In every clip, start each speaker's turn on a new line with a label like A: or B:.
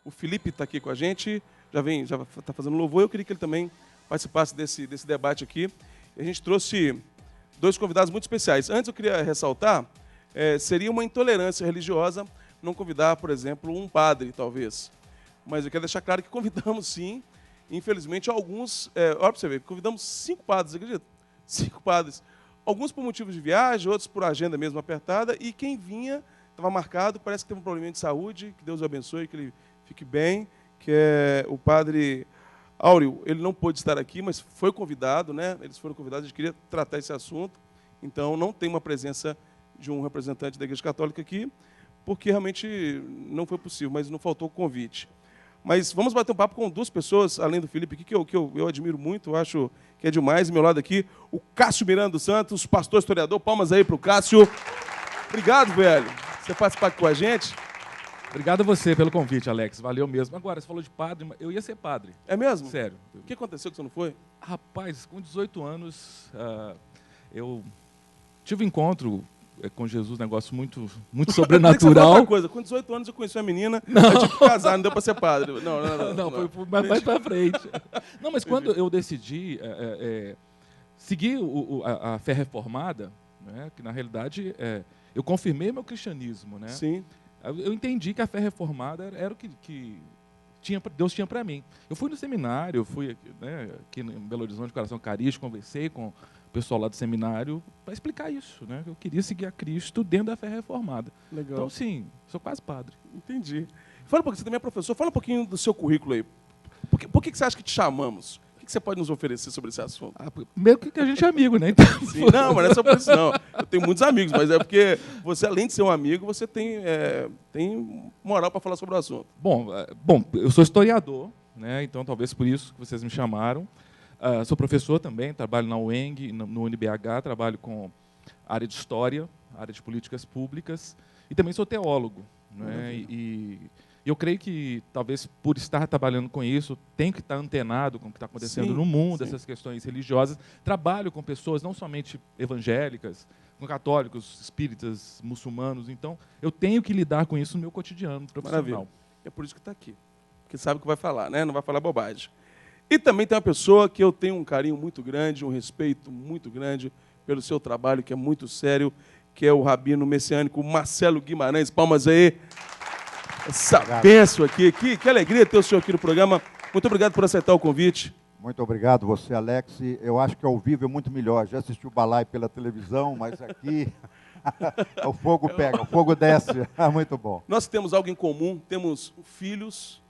A: O Felipe está aqui com a gente, já está fazendo louvor. Eu queria que ele também participasse desse debate aqui. A gente trouxe dois convidados muito especiais. Antes, eu queria ressaltar, seria uma intolerância religiosa não convidar, por exemplo, um padre, talvez. Mas eu quero deixar claro que convidamos, sim, infelizmente, alguns... olha para você ver, convidamos 5 padres, acredita? 5 padres. Alguns por motivos de viagem, outros por agenda mesmo apertada, e quem vinha estava marcado, parece que teve um probleminha de saúde, que Deus o abençoe, que ele fique bem, que é o padre Áureo. Ele não pôde estar aqui, mas foi convidado, né? Eles foram convidados, a gente queria tratar esse assunto, então não tem uma presença de um representante da Igreja Católica aqui, porque realmente não foi possível, mas não faltou o convite. Mas vamos bater um papo com 2 pessoas, além do Felipe, aqui, que eu admiro muito, acho que é demais. Ao meu lado aqui, o Cássio Miranda dos Santos, pastor historiador. Palmas aí para o Cássio. Obrigado, velho, por você participar aqui com a gente.
B: Obrigado a você pelo convite, Alex. Valeu mesmo. Agora, você falou de padre, eu ia ser padre.
A: É mesmo?
B: Sério.
A: O que aconteceu que você não foi?
B: Rapaz, com 18 anos, eu tive um encontro com Jesus, um negócio muito sobrenatural.
A: Outra coisa, com 18 anos eu conheci uma menina, eu tive que casar, não deu para ser padre.
B: Não, foi mais para frente. Não, mas quando eu decidi seguir a fé reformada, né, que na realidade eu confirmei meu cristianismo, né?
A: Sim.
B: Eu entendi que a fé reformada era o que Deus tinha para mim. Eu fui no seminário, eu fui aqui em Belo Horizonte, Coração Carístico, conversei com o pessoal lá do seminário para explicar isso, né? Eu queria seguir a Cristo dentro da fé reformada.
A: Legal.
B: Então, sim, sou quase padre.
A: Entendi. Fala um pouquinho, você também é professor, fala um pouquinho do seu currículo aí. Por que você acha que te chamamos? O que você pode nos oferecer sobre esse assunto?
B: Primeiro que a gente é amigo, né? Então,
A: sim, não, mas não é só por isso, não. Eu tenho muitos amigos, mas é porque você, além de ser um amigo, você tem moral para falar sobre o assunto.
B: Bom, eu sou historiador, né? Então talvez por isso que vocês me chamaram. Sou professor também, trabalho na UENG, no UNBH, trabalho com área de história, área de políticas públicas, e também sou teólogo, né? E eu creio que, talvez por estar trabalhando com isso, tenho que estar antenado com o que está acontecendo no mundo, essas questões religiosas. Trabalho com pessoas não somente evangélicas, com católicos, espíritas, muçulmanos. Então, eu tenho que lidar com isso no meu cotidiano profissional.
A: Maravilha. É por isso que está aqui, porque sabe o que vai falar, né? Não vai falar bobagem. E também tem uma pessoa que eu tenho um carinho muito grande, um respeito muito grande pelo seu trabalho, que é muito sério, que é o rabino messiânico Marcelo Guimarães. Palmas aí. Essa bênção aqui. Que alegria ter o senhor aqui no programa. Muito obrigado por aceitar o convite.
C: Muito obrigado você, Alex. Eu acho que ao vivo é muito melhor. Já assisti o Balai pela televisão, mas aqui o fogo pega, o fogo desce. Muito bom.
A: Nós temos algo em comum, temos filhos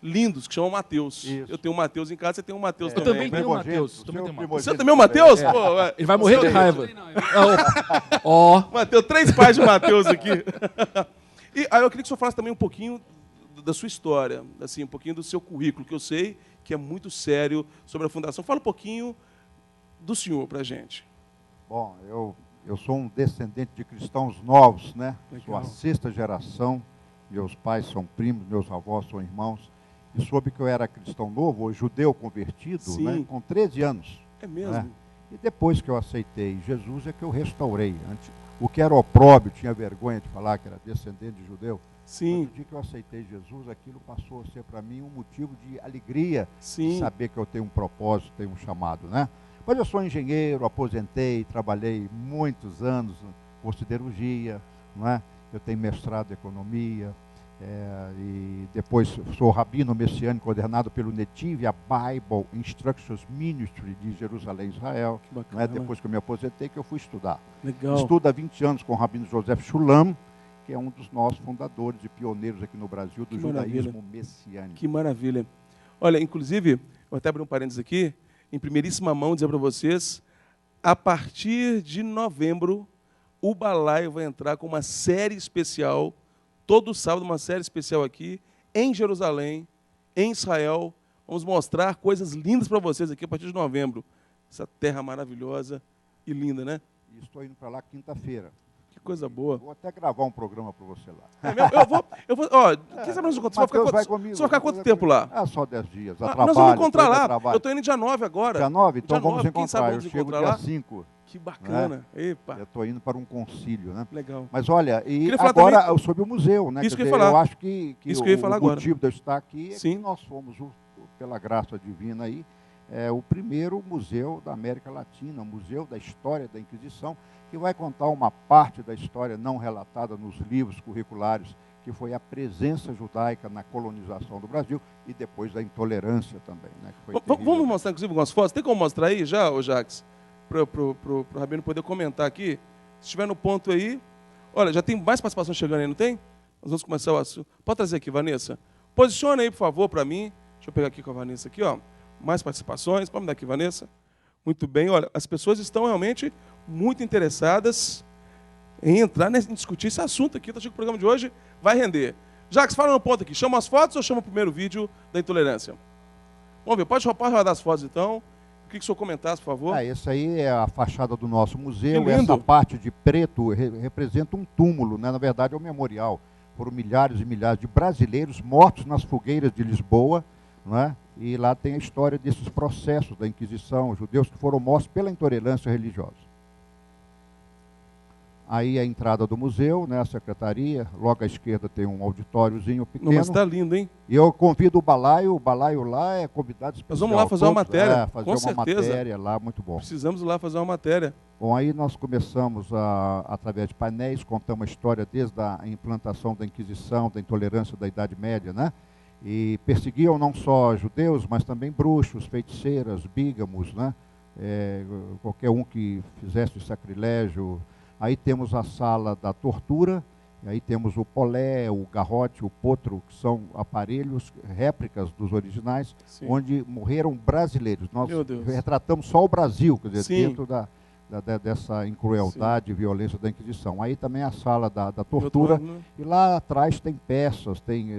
A: lindos que chamam Mateus. Isso. Eu tenho um Mateus em casa, você tem um Mateus também.
B: Eu também tenho um Mateus.
A: Você também é um Mateus?
B: É. Pô, ele vai morrer de raiva.
A: Mateus, 3 pais de Mateus aqui. E aí eu queria que o senhor falasse também um pouquinho da sua história, assim, um pouquinho do seu currículo, que eu sei que é muito sério sobre a Fundação. Fala um pouquinho do senhor para a gente.
C: Bom, eu sou um descendente de cristãos novos, né?
A: Legal.
C: Sou a 6ª geração, meus pais são primos, meus avós são irmãos, e soube que eu era cristão novo, ou judeu convertido, né? Com 13 anos.
A: É mesmo?
C: Né? E depois que eu aceitei Jesus é que eu restaurei. O que era opróbio, tinha vergonha de falar que era descendente de judeu.
A: Sim.
C: No dia que eu aceitei Jesus, aquilo passou a ser para mim um motivo de alegria,
A: sim,
C: de saber que eu tenho um propósito, tenho um chamado, né? Mas eu sou engenheiro, aposentei, trabalhei muitos anos com siderurgia, não é? Eu tenho mestrado em economia, e depois sou rabino messiânico ordenado pelo Netiv, a Bible Instructions Ministry de Jerusalém, Israel.
A: Que bacana,
C: não é? Depois que eu me aposentei, que eu fui estudar.
A: Legal.
C: Estudo há 20 anos com o rabino Joseph Shulam, que é um dos nossos fundadores e pioneiros aqui no Brasil do judaísmo messiânico.
A: Que maravilha. Olha, inclusive, eu vou até abrir um parênteses aqui, em primeiríssima mão dizer para vocês, a partir de novembro, o Balaio vai entrar com uma série especial, todo sábado uma série especial aqui, em Jerusalém, em Israel. Vamos mostrar coisas lindas para vocês aqui a partir de novembro. Essa terra maravilhosa e linda, né?
C: E estou indo para lá quinta-feira.
A: Que coisa boa.
C: Vou até gravar um programa para você lá.
A: Eu vou, ó, quem sabe você vai ficar quanto tempo lá?
C: Ah, só 10 dias.
A: Nós vamos encontrar lá. Eu estou indo dia 9 agora.
C: Dia 9? Então
A: dia
C: vamos
A: 9,
C: encontrar.
A: Vamos
C: eu chego
A: encontrar
C: dia
A: lá?
C: 5.
A: Que bacana.
C: Né?
A: Epa.
C: Eu estou indo para um concílio, né?
A: Legal.
C: Mas olha, e
A: agora
C: também sobre o museu, né?
A: Isso que eu ia falar.
C: Eu acho que
A: Isso que eu ia falar
C: o
A: agora.
C: motivo de eu estar aqui é
A: Sim.
C: que nós fomos, pela graça divina aí, o primeiro museu da América Latina, o Museu da História da Inquisição, que vai contar uma parte da história não relatada nos livros curriculares, que foi a presença judaica na colonização do Brasil e depois da intolerância também. Né, que foi
A: vamos mostrar, inclusive, algumas fotos. Tem como mostrar aí já, ô Jacques? Para o Rabino poder comentar aqui. Se estiver no ponto aí... Olha, já tem mais participação chegando aí, não tem? Nós vamos começar o assunto. Pode trazer aqui, Vanessa. Posiciona aí, por favor, para mim. Deixa eu pegar aqui com a Vanessa aqui, ó. Mais participações. Pode me dar aqui, Vanessa. Muito bem. Olha, as pessoas estão realmente muito interessadas em entrar, em discutir esse assunto aqui. Estou achando que o programa de hoje vai render. Jacques, fala no ponto aqui. Chama as fotos ou chama o primeiro vídeo da intolerância? Vamos ver. Pode rodar as fotos, então. Eu queria que o senhor comentasse, por favor.
C: Essa aí é a fachada do nosso museu.
A: Que lindo.
C: Essa parte de preto representa um túmulo, né? Na verdade é um memorial. Foram milhares e milhares de brasileiros mortos nas fogueiras de Lisboa, não é? E lá tem a história desses processos da Inquisição, judeus que foram mortos pela intolerância religiosa. Aí a entrada do museu, né, a secretaria, logo à esquerda tem um auditóriozinho pequeno.
A: Não, mas está lindo, hein?
C: E eu convido o balaio lá é convidado especial.
A: Nós vamos lá fazer uma matéria,
C: fazer
A: com
C: uma
A: certeza.
C: matéria lá, muito bom.
A: Precisamos ir lá fazer uma matéria.
C: Bom, aí nós começamos, através de painéis, contamos a história desde a implantação da Inquisição, da intolerância da Idade Média, né? E perseguiam não só judeus, mas também bruxos, feiticeiras, bígamos, né? Qualquer um que fizesse sacrilégio. Aí temos a sala da tortura, e aí temos o polé, o garrote, o potro, que são aparelhos, réplicas dos originais,
A: Sim.
C: onde morreram brasileiros. Nós retratamos só o Brasil, quer dizer,
A: Sim.
C: dentro dessa incrueldade e violência da Inquisição. Aí também a sala da tortura, e lá atrás tem peças, tem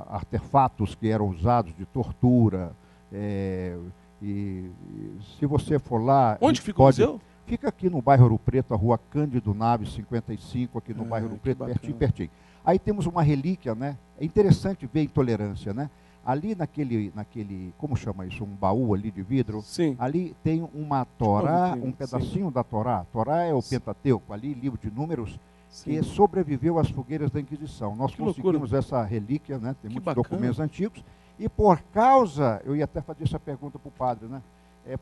C: artefatos que eram usados de tortura. E se você for lá...
A: Onde fica o museu?
C: Fica aqui no bairro Ouro Preto, a rua Cândido Naves 55, aqui no bairro Ouro Preto, pertinho. Aí temos uma relíquia, né? É interessante ver a intolerância, né? Ali naquele, como chama isso? Um baú ali de vidro.
A: Sim.
C: Ali tem uma Torá, um pedacinho da Torá. Torá é o Pentateuco, ali, livro de números,
A: Sim.
C: que sobreviveu às fogueiras da Inquisição. Nós conseguimos essa relíquia, né? Tem muitos documentos antigos. E por causa, eu ia até fazer essa pergunta para o padre, né?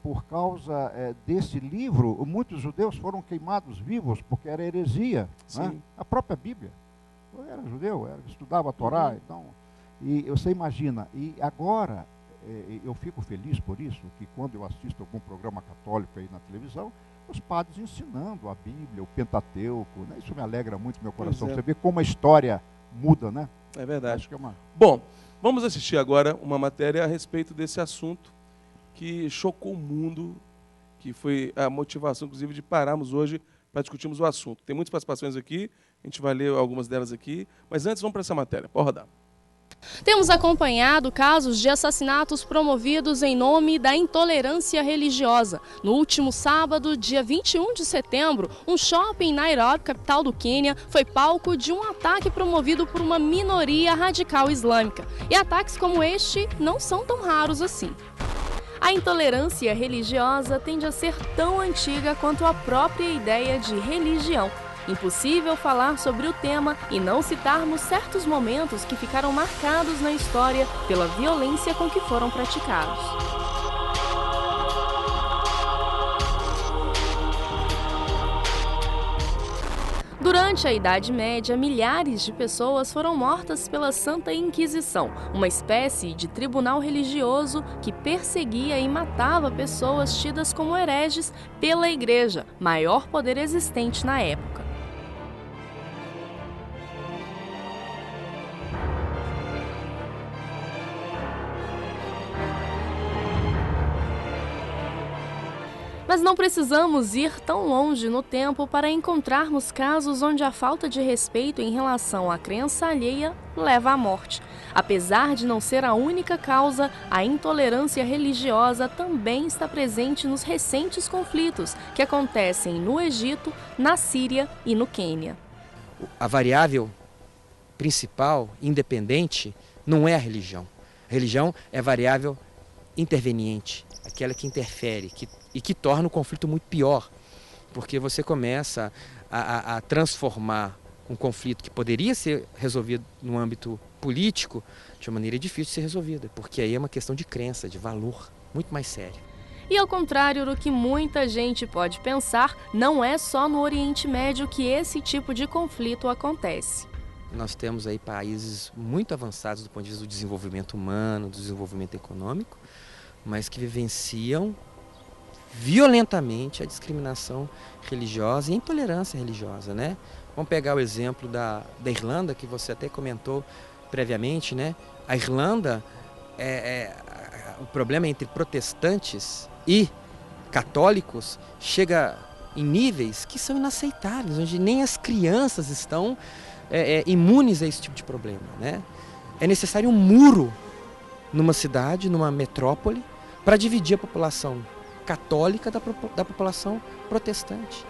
C: Por causa desse livro, muitos judeus foram queimados vivos, porque era heresia. Né? A própria Bíblia. Eu era judeu, estudava a Torá, então... E você imagina, e agora, eu fico feliz por isso, que quando eu assisto algum programa católico aí na televisão, os padres ensinando a Bíblia, o Pentateuco, né? Isso me alegra muito meu coração. Você vê como a história muda, né?
A: É verdade.
C: Acho que
A: Bom, vamos assistir agora uma matéria a respeito desse assunto que chocou o mundo, que foi a motivação, inclusive, de pararmos hoje para discutirmos o assunto. Tem muitas participações aqui, a gente vai ler algumas delas aqui, mas antes vamos para essa matéria. Pode rodar.
D: Temos acompanhado casos de assassinatos promovidos em nome da intolerância religiosa. No último sábado, dia 21 de setembro, um shopping em Nairobi, capital do Quênia, foi palco de um ataque promovido por uma minoria radical islâmica. E ataques como este não são tão raros assim. A intolerância religiosa tende a ser tão antiga quanto a própria ideia de religião. Impossível falar sobre o tema e não citarmos certos momentos que ficaram marcados na história pela violência com que foram praticados. Durante a Idade Média, milhares de pessoas foram mortas pela Santa Inquisição, uma espécie de tribunal religioso que perseguia e matava pessoas tidas como hereges pela Igreja, maior poder existente na época. Mas não precisamos ir tão longe no tempo para encontrarmos casos onde a falta de respeito em relação à crença alheia leva à morte. Apesar de não ser a única causa, a intolerância religiosa também está presente nos recentes conflitos que acontecem no Egito, na Síria e no Quênia.
E: A variável principal, independente, não é a religião. A religião é a variável interveniente, aquela que interfere e que torna o conflito muito pior, porque você começa a transformar um conflito que poderia ser resolvido no âmbito político de uma maneira difícil de ser resolvida, porque aí é uma questão de crença, de valor, muito mais séria.
D: E ao contrário do que muita gente pode pensar, não é só no Oriente Médio que esse tipo de conflito acontece.
E: Nós temos aí países muito avançados do ponto de vista do desenvolvimento humano, do desenvolvimento econômico, mas que vivenciam violentamente a discriminação religiosa e a intolerância religiosa, né? Vamos pegar o exemplo da Irlanda, que você até comentou previamente, né? A Irlanda, o problema entre protestantes e católicos chega em níveis que são inaceitáveis, onde nem as crianças estão imunes a esse tipo de problema, né? É necessário um muro numa cidade, numa metrópole, para dividir a população católica da população protestante.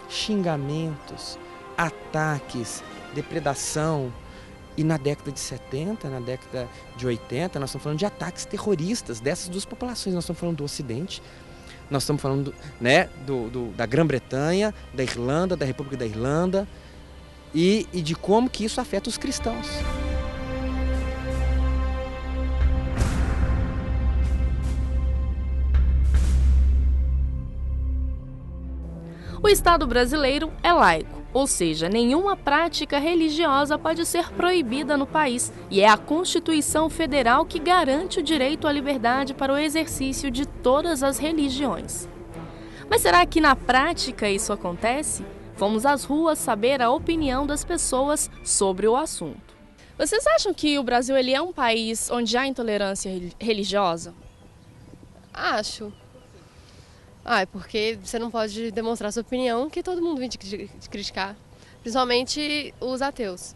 E: Xingamentos, ataques, depredação. E na década de 70, na década de 80, nós estamos falando de ataques terroristas dessas duas populações. Nós estamos falando do Ocidente, nós estamos falando, né, da Grã-Bretanha, da Irlanda, da República da Irlanda, e de como que isso afeta os cristãos.
D: O Estado brasileiro é laico, ou seja, nenhuma prática religiosa pode ser proibida no país, e é a Constituição Federal que garante o direito à liberdade para o exercício de todas as religiões. Mas será que na prática isso acontece? Fomos às ruas saber a opinião das pessoas sobre o assunto. Vocês acham que o Brasil é um país onde há intolerância religiosa?
F: Acho. É porque você não pode demonstrar sua opinião que todo mundo vem te criticar. Principalmente os ateus.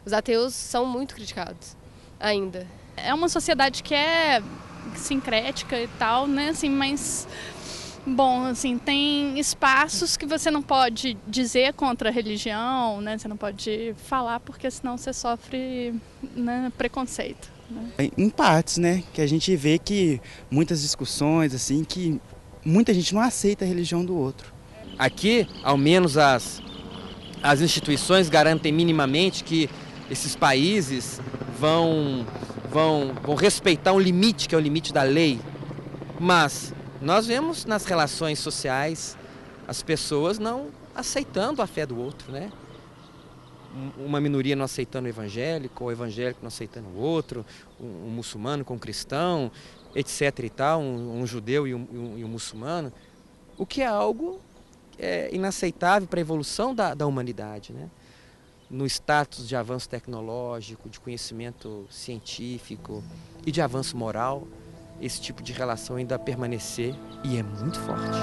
F: Os ateus são muito criticados ainda.
G: É uma sociedade que é sincrética e tal, né? Assim, mas, bom, assim, tem espaços que você não pode dizer contra a religião, né? Você não pode falar porque senão você sofre, né, preconceito. Né?
H: Em partes, né? Que a gente vê que muitas discussões, assim, que muita gente não aceita a religião do outro.
E: Aqui, ao menos as instituições garantem minimamente que esses países vão respeitar um limite, que é o limite da lei. Mas nós vemos nas relações sociais as pessoas não aceitando a fé do outro, né? Uma minoria não aceitando o evangélico, ou o evangélico não aceitando o outro, um muçulmano com um cristão, etc. e tal, um judeu e um muçulmano, o que é algo inaceitável para a evolução da humanidade, né? No status de avanço tecnológico, de conhecimento científico e de avanço moral, esse tipo de relação ainda permanecer e é muito forte.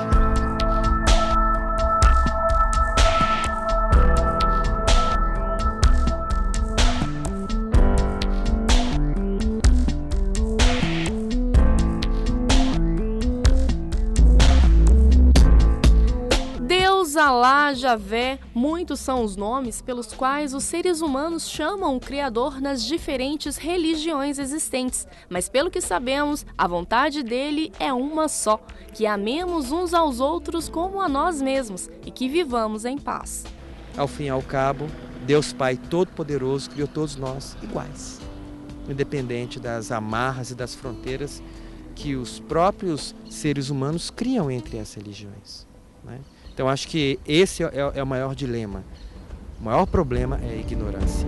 D: Alá, Javé, muitos são os nomes pelos quais os seres humanos chamam o Criador nas diferentes religiões existentes. Mas pelo que sabemos, a vontade dele é uma só, que amemos uns aos outros como a nós mesmos e que vivamos em paz.
E: Ao fim e ao cabo, Deus Pai Todo-Poderoso criou todos nós iguais, independente das amarras e das fronteiras que os próprios seres humanos criam entre as religiões, né? Então acho que esse é o maior dilema. O maior problema é a ignorância.